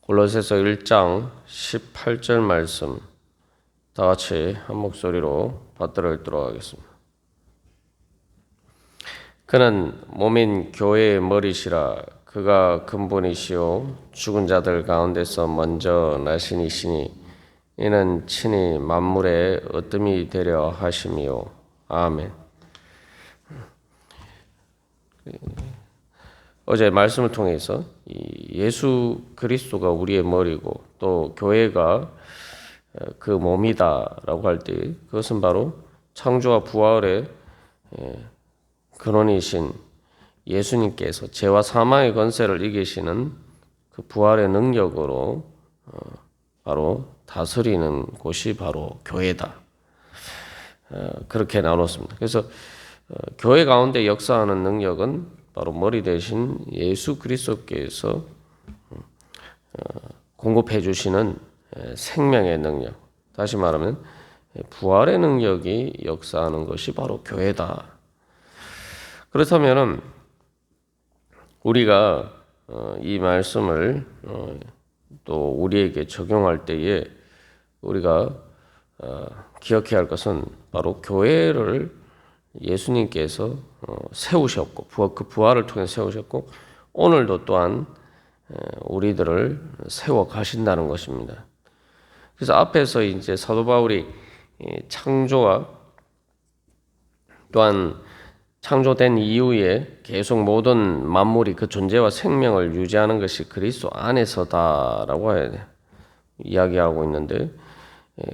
골로새서 1장 18절 말씀 다 같이 한 목소리로 받들어 읽도록 하겠습니다. 그는 몸인 교회의 머리시라. 그가 근본이시요 죽은 자들 가운데서 먼저 나시니시니 이는 친히 만물의 으뜸이 되려 하심이요. 아멘. 어제 말씀을 통해서 예수 그리스도가 우리의 머리고 또 교회가 그 몸이다라고 할 때 그것은 바로 창조와 부활의 근원이신 예수님께서 죄와 사망의 권세를 이기시는 그 부활의 능력으로 바로 다스리는 곳이 바로 교회다. 그렇게 나눴습니다. 그래서 교회 가운데 역사하는 능력은 바로 머리 대신 예수 그리스도께서 공급해 주시는 생명의 능력, 다시 말하면 부활의 능력이 역사하는 것이 바로 교회다. 그렇다면 우리가 이 말씀을 또 우리에게 적용할 때에 우리가 기억해야 할 것은 바로 교회를 예수님께서 세우셨고 그 부활을 통해 세우셨고 오늘도 또한 우리들을 세워 가신다는 것입니다. 그래서 앞에서 이제 사도 바울이 창조와 또한 창조된 이후에 계속 모든 만물이 그 존재와 생명을 유지하는 것이 그리스도 안에서다라고 이야기하고 있는데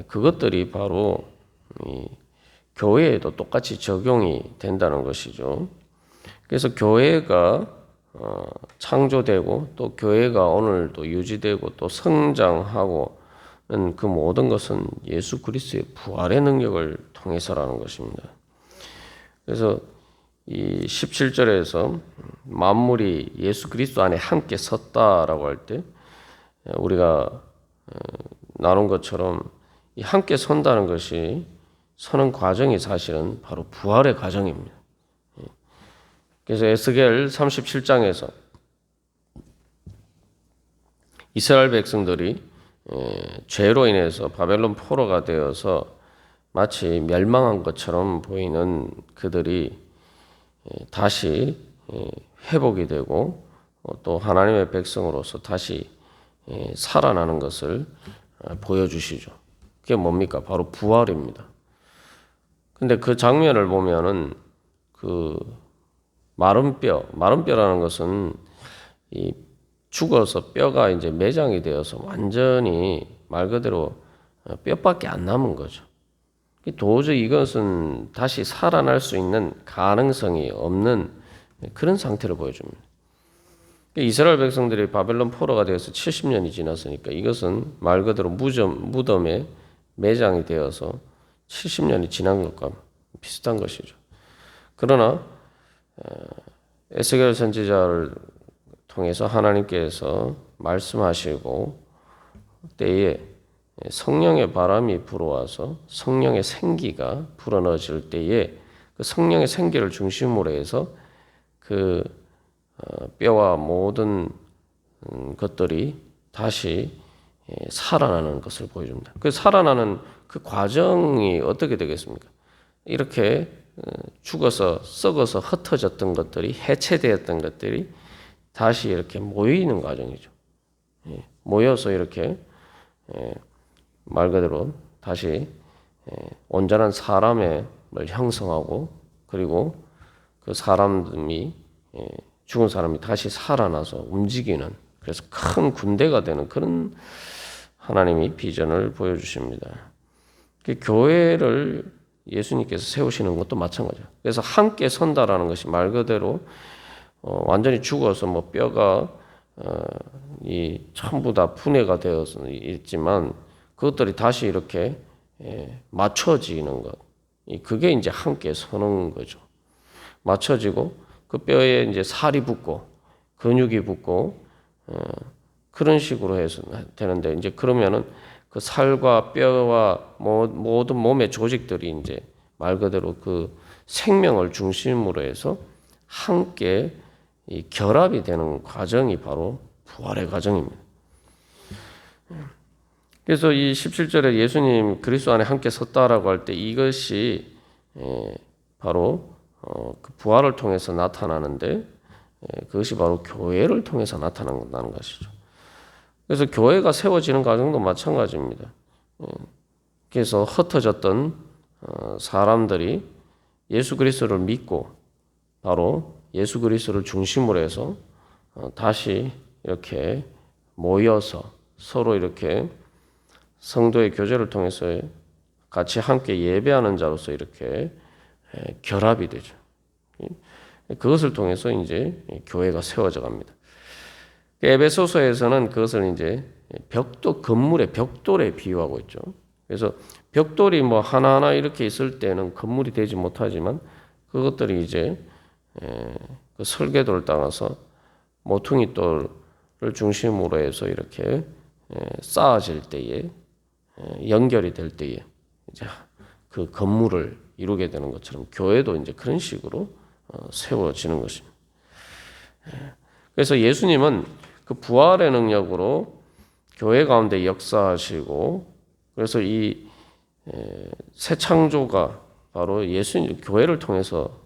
그것들이 바로 교회에도 똑같이 적용이 된다는 것이죠. 그래서 교회가 창조되고 또 교회가 오늘도 유지되고 또 성장하고 그 모든 것은 예수 그리스도의 부활의 능력을 통해서라는 것입니다. 그래서 이 17절에서 만물이 예수 그리스도 안에 함께 섰다라고 할 때 우리가 나눈 것처럼 이 함께 선다는 것이 서는 과정이 사실은 바로 부활의 과정입니다. 그래서 에스겔 37장에서 이스라엘 백성들이 죄로 인해서 바벨론 포로가 되어서 마치 멸망한 것처럼 보이는 그들이 다시 회복이 되고 또 하나님의 백성으로서 다시 살아나는 것을 보여주시죠. 그게 뭡니까? 바로 부활입니다. 근데 그 장면을 보면은 그 마른 뼈라는 것은 이 죽어서 뼈가 이제 매장이 되어서 완전히 말 그대로 뼈밖에 안 남은 거죠. 도저히 이것은 다시 살아날 수 있는 가능성이 없는 그런 상태를 보여줍니다. 이스라엘 백성들이 바벨론 포로가 되어서 70년이 지났으니까 이것은 말 그대로 무덤에 매장이 되어서 70년이 지난 것과 비슷한 것이죠. 그러나 에스겔 선지자를 통해서 하나님께서 말씀하시고 때에 성령의 바람이 불어와서 성령의 생기가 불어넣어질 때에 그 성령의 생기를 중심으로 해서 그 뼈와 모든 것들이 다시 살아나는 것을 보여줍니다. 그 살아나는 그 과정이 어떻게 되겠습니까? 이렇게 죽어서 썩어서 흩어졌던 것들이 해체되었던 것들이 다시 이렇게 모이는 과정이죠. 모여서 이렇게 말 그대로 다시 온전한 사람을 형성하고 그리고 그 사람이 죽은 사람이 다시 살아나서 움직이는 그래서 큰 군대가 되는 그런 하나님이 비전을 보여주십니다. 교회를 예수님께서 세우시는 것도 마찬가지예요. 그래서 함께 선다라는 것이 말 그대로 완전히 죽어서 뭐 뼈가 전부 다 분해가 되어서 있지만 그것들이 다시 이렇게 맞춰지는 것. 그게 이제 함께 서는 거죠. 맞춰지고 그 뼈에 이제 살이 붙고 근육이 붙고 그런 식으로 해서 되는데 이제 그러면은 그 살과 뼈와 모든 몸의 조직들이 이제 말 그대로 그 생명을 중심으로 해서 함께 이 결합이 되는 과정이 바로 부활의 과정입니다. 그래서 이 17절에 예수님 그리스도 안에 함께 섰다라고 할 때 이것이 바로 그 부활을 통해서 나타나는데 그것이 바로 교회를 통해서 나타난다는 것이죠. 그래서 교회가 세워지는 과정도 마찬가지입니다. 그래서 흩어졌던 사람들이 예수 그리스도를 믿고 바로 예수 그리스도를 중심으로 해서 다시 이렇게 모여서 서로 이렇게 성도의 교제를 통해서 같이 함께 예배하는 자로서 이렇게 결합이 되죠. 그것을 통해서 이제 교회가 세워져 갑니다. 에베소서에서는 그것을 이제 건물의 벽돌에 비유하고 있죠. 그래서 벽돌이 뭐 하나하나 이렇게 있을 때는 건물이 되지 못하지만 그것들이 이제 그 설계도를 따라서 모퉁이 돌을 중심으로 해서 이렇게 쌓아질 때에 연결이 될 때에 이제 그 건물을 이루게 되는 것처럼 교회도 이제 그런 식으로 세워지는 것입니다. 그래서 예수님은 그 부활의 능력으로 교회 가운데 역사하시고 그래서 이 새 창조가 바로 예수님 교회를 통해서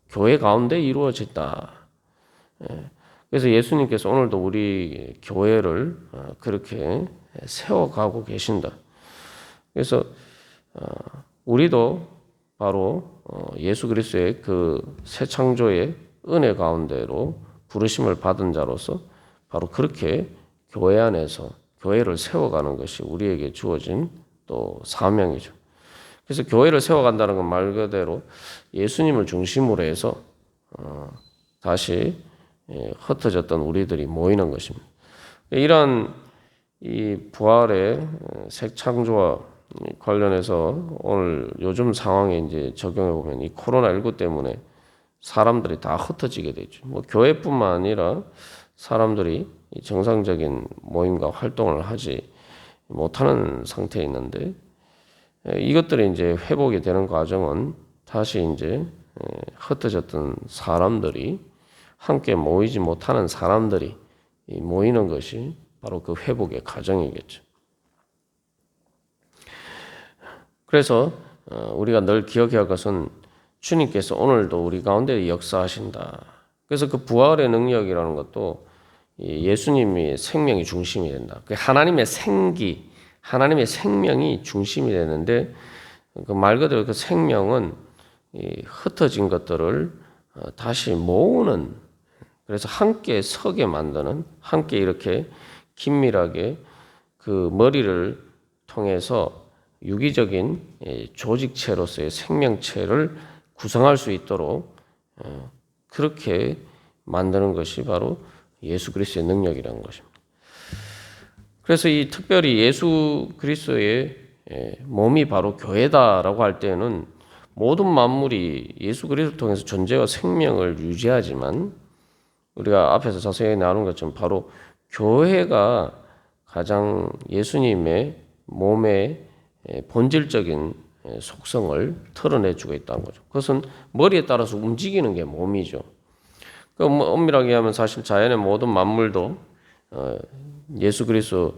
교회 가운데 이루어졌다. 그래서 예수님께서 오늘도 우리 교회를 그렇게 세워가고 계신다. 그래서 우리도 바로 예수 그리스도의 그 새 창조의 은혜 가운데로 부르심을 받은 자로서 바로 그렇게 교회 안에서 교회를 세워가는 것이 우리에게 주어진 또 사명이죠. 그래서 교회를 세워간다는 건 말 그대로 예수님을 중심으로 해서 다시 흩어졌던 우리들이 모이는 것입니다. 이러한 이 부활의 새 창조와 관련해서 오늘 요즘 상황에 이제 적용해 보면 이 코로나19 때문에 사람들이 다 흩어지게 되죠. 뭐 교회뿐만 아니라 사람들이 정상적인 모임과 활동을 하지 못하는 상태에 있는데 이것들이 이제 회복이 되는 과정은 다시 이제 흩어졌던 사람들이 함께 모이지 못하는 사람들이 모이는 것이 바로 그 회복의 과정이겠죠. 그래서 우리가 늘 기억해야 할 것은 주님께서 오늘도 우리 가운데 역사하신다. 그래서 그 부활의 능력이라는 것도 예수님이 생명이 중심이 된다. 그 하나님의 생기, 하나님의 생명이 중심이 되는데 그 말 그대로 그 생명은 흩어진 것들을 다시 모으는 그래서 함께 서게 만드는 함께 이렇게 긴밀하게 그 머리를 통해서 유기적인 조직체로서의 생명체를 구성할 수 있도록 그렇게 만드는 것이 바로 예수 그리스도의 능력이라는 것입니다. 그래서 이 특별히 예수 그리스도의 몸이 바로 교회다라고 할 때는 모든 만물이 예수 그리스도를 통해서 존재와 생명을 유지하지만 우리가 앞에서 자세히 나눈 것처럼 바로 교회가 가장 예수님의 몸의 본질적인 속성을 털어내주고 있다는 거죠. 그것은 머리에 따라서 움직이는 게 몸이죠. 그 엄밀하게 하면 사실 자연의 모든 만물도 예수 그리스도의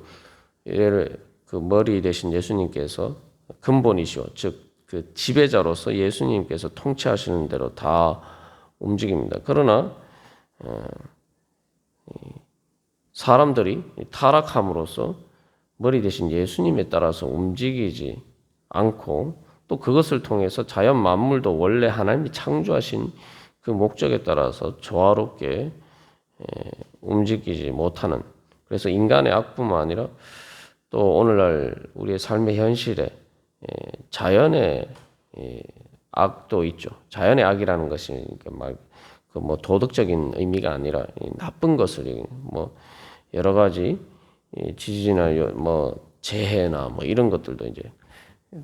그 머리 대신 예수님께서 근본이시오, 즉 그 지배자로서 예수님께서 통치하시는 대로 다 움직입니다. 그러나 사람들이 타락함으로써 머리 대신 예수님에 따라서 움직이지 않고 또 그것을 통해서 자연 만물도 원래 하나님이 창조하신 그 목적에 따라서 조화롭게 움직이지 못하는 그래서 인간의 악뿐만 아니라 또 오늘날 우리의 삶의 현실에 자연의 악도 있죠. 자연의 악이라는 것이 그 뭐 도덕적인 의미가 아니라 나쁜 것을 뭐 여러 가지 지진이나 뭐 재해나 뭐 이런 것들도 이제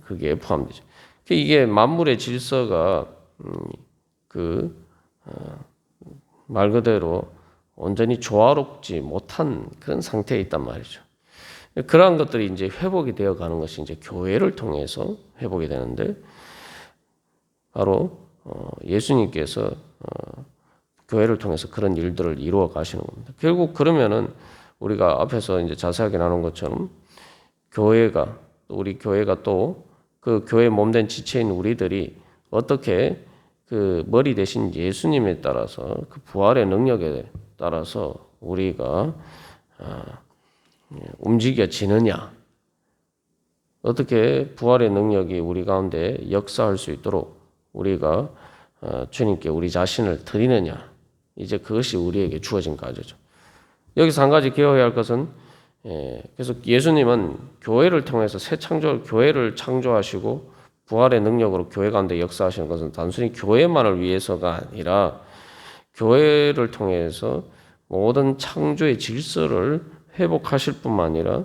그게 포함되죠. 이게 만물의 질서가 말 그대로 온전히 조화롭지 못한 그런 상태에 있단 말이죠. 그러한 것들이 이제 회복이 되어 가는 것이 이제 교회를 통해서 회복이 되는데 바로 예수님께서 교회를 통해서 그런 일들을 이루어 가시는 겁니다. 결국 그러면은 우리가 앞에서 이제 자세하게 나눈 것처럼 교회가 우리 교회가 또 그 교회 몸된 지체인 우리들이 어떻게 그 머리 대신 예수님에 따라서 그 부활의 능력에 따라서 우리가 움직여지느냐, 어떻게 부활의 능력이 우리 가운데 역사할 수 있도록 우리가 주님께 우리 자신을 드리느냐, 이제 그것이 우리에게 주어진 과제죠. 여기서 한 가지 기억해야 할 것은 그래서 예수님은 교회를 통해서 교회를 창조하시고 부활의 능력으로 교회 가운데 역사하시는 것은 단순히 교회만을 위해서가 아니라 교회를 통해서 모든 창조의 질서를 회복하실 뿐만 아니라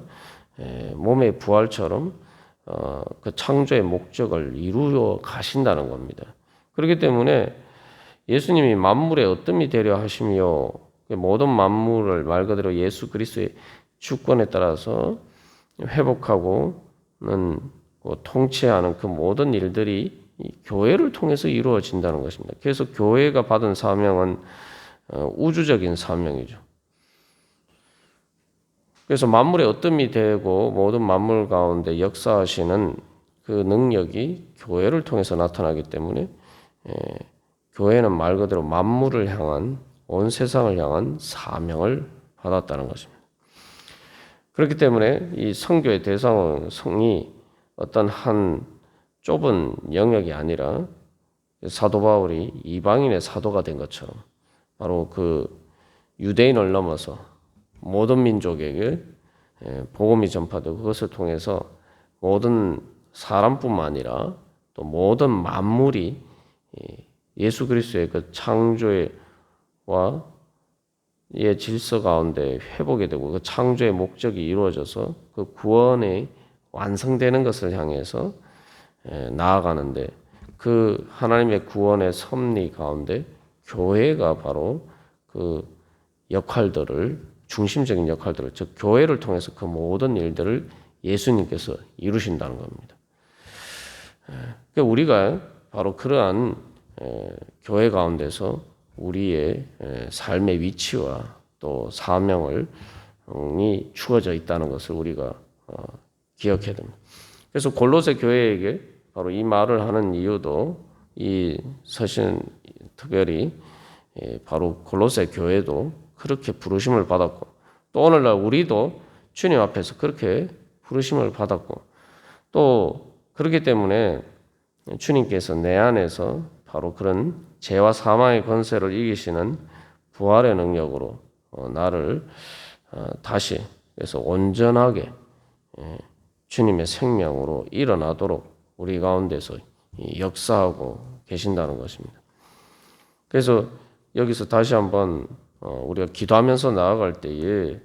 몸의 부활처럼 그 창조의 목적을 이루어 가신다는 겁니다. 그렇기 때문에 예수님이 만물의 어뜸이 되려 하시며 모든 만물을 말 그대로 예수 그리스도의 주권에 따라서 회복하고는 통치하는 그 모든 일들이 교회를 통해서 이루어진다는 것입니다. 그래서 교회가 받은 사명은 우주적인 사명이죠. 그래서 만물의 어뜸이 되고 모든 만물 가운데 역사하시는 그 능력이 교회를 통해서 나타나기 때문에 교회는 말 그대로 만물을 향한 온 세상을 향한 사명을 받았다는 것입니다. 그렇기 때문에 이 선교의 대상이 어떤 한 좁은 영역이 아니라 사도 바울이 이방인의 사도가 된 것처럼 바로 그 유대인을 넘어서 모든 민족에게 복음이 전파되고 그것을 통해서 모든 사람뿐만 아니라 또 모든 만물이 예수 그리스도의 그 창조와 의 질서 가운데 회복이 되고 그 창조의 목적이 이루어져서 그 구원이 완성되는 것을 향해서 나아가는데 그 하나님의 구원의 섭리 가운데 교회가 바로 그 중심적인 역할들을 즉 교회를 통해서 그 모든 일들을 예수님께서 이루신다는 겁니다. 그러니까 우리가 바로 그러한 교회 가운데서 우리의 삶의 위치와 또 사명이 주어져 있다는 것을 우리가 기억해야 됩니다. 그래서 골로새 교회에게 바로 이 말을 하는 이유도 이 서신 특별히 바로 골로새 교회도 그렇게 부르심을 받았고 또 오늘날 우리도 주님 앞에서 그렇게 부르심을 받았고 또 그렇기 때문에 주님께서 내 안에서 바로 그런 죄와 사망의 권세를 이기시는 부활의 능력으로 나를 다시 그래서 온전하게 주님의 생명으로 일어나도록 우리 가운데서 역사하고 계신다는 것입니다. 그래서 여기서 다시 한번 우리가 기도하면서 나아갈 때에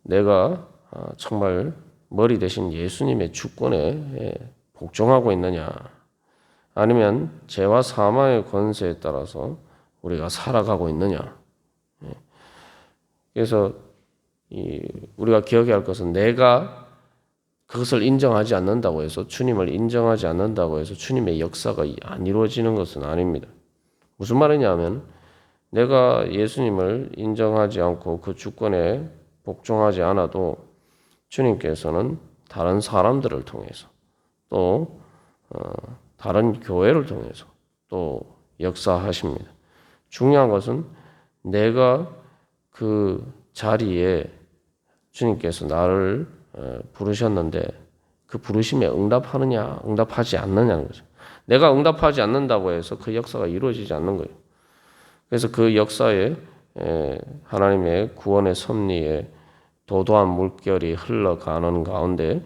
내가 정말 머리 대신 예수님의 주권에 복종하고 있느냐 아니면 죄와 사망의 권세에 따라서 우리가 살아가고 있느냐. 그래서 우리가 기억해야 할 것은 내가 그것을 인정하지 않는다고 해서 주님을 인정하지 않는다고 해서 주님의 역사가 안 이루어지는 것은 아닙니다. 무슨 말이냐면 내가 예수님을 인정하지 않고 그 주권에 복종하지 않아도 주님께서는 다른 사람들을 통해서 또 다른 교회를 통해서 또 역사하십니다. 중요한 것은 내가 그 자리에 주님께서 나를 부르셨는데 그 부르심에 응답하느냐 응답하지 않느냐는 거죠. 내가 응답하지 않는다고 해서 그 역사가 이루어지지 않는 거예요. 그래서 그 역사에 하나님의 구원의 섭리에 도도한 물결이 흘러가는 가운데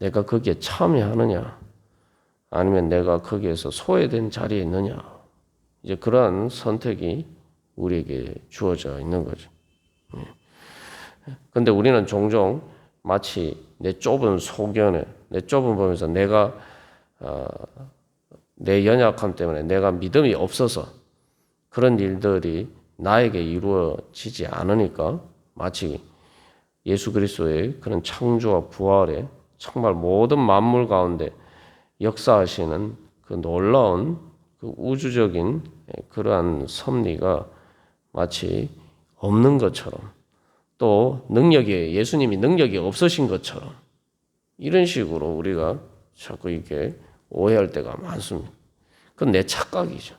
내가 거기에 참여하느냐 아니면 내가 거기에서 소외된 자리에 있느냐 이제 그러한 선택이 우리에게 주어져 있는 거죠. 그런데 우리는 종종 마치 내 좁은 소견에 내 좁은 범위에서 내가 내 연약함 때문에 내가 믿음이 없어서 그런 일들이 나에게 이루어지지 않으니까 마치 예수 그리스도의 그런 창조와 부활에 정말 모든 만물 가운데 역사하시는 그 놀라운 그 우주적인 그러한 섭리가 마치 없는 것처럼 또 예수님이 능력이 없으신 것처럼 이런 식으로 우리가 자꾸 이렇게 오해할 때가 많습니다. 그건 내 착각이죠.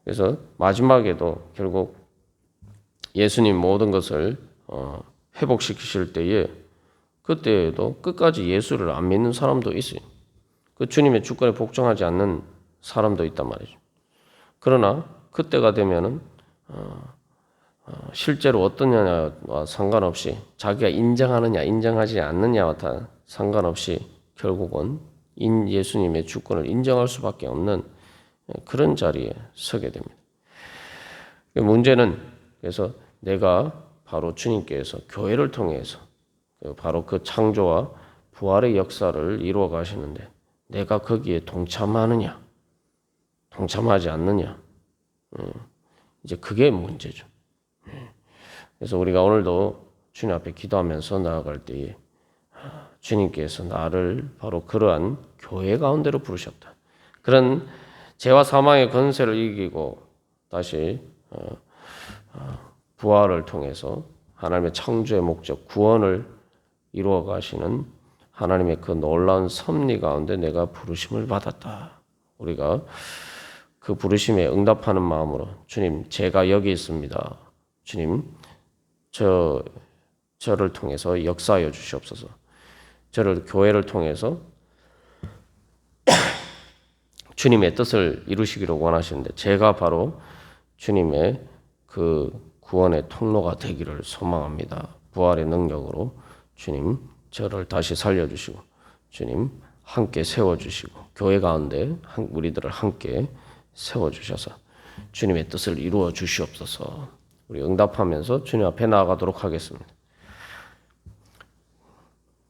그래서 마지막에도 결국 예수님 모든 것을 회복시키실 때에 그때에도 끝까지 예수를 안 믿는 사람도 있어요. 그 주님의 주권에 복종하지 않는 사람도 있단 말이죠. 그러나 그때가 되면은 실제로 어떠냐와 상관없이 자기가 인정하느냐 인정하지 않느냐와 다 상관없이 결국은 예수님의 주권을 인정할 수밖에 없는 그런 자리에 서게 됩니다. 문제는 그래서 내가 바로 주님께서 교회를 통해서 바로 그 창조와 부활의 역사를 이루어 가시는데 내가 거기에 동참하느냐 동참하지 않느냐 이제 그게 문제죠. 그래서 우리가 오늘도 주님 앞에 기도하면서 나아갈 때에 주님께서 나를 바로 그러한 교회 가운데로 부르셨다. 그런 죄와 사망의 권세를 이기고 다시 부활을 통해서 하나님의 창조의 목적 구원을 이루어 가시는 하나님의 그 놀라운 섭리 가운데 내가 부르심을 받았다. 우리가 그 부르심에 응답하는 마음으로 주님 제가 여기 있습니다. 주님 저를 통해서 역사하여 주시옵소서. 저를 교회를 통해서 주님의 뜻을 이루시기를 원하시는데 제가 바로 주님의 그 구원의 통로가 되기를 소망합니다. 부활의 능력으로 주님 저를 다시 살려주시고 주님 함께 세워주시고 교회 가운데 우리들을 함께 세워주셔서 주님의 뜻을 이루어 주시옵소서. 우리 응답하면서 주님 앞에 나아가도록 하겠습니다.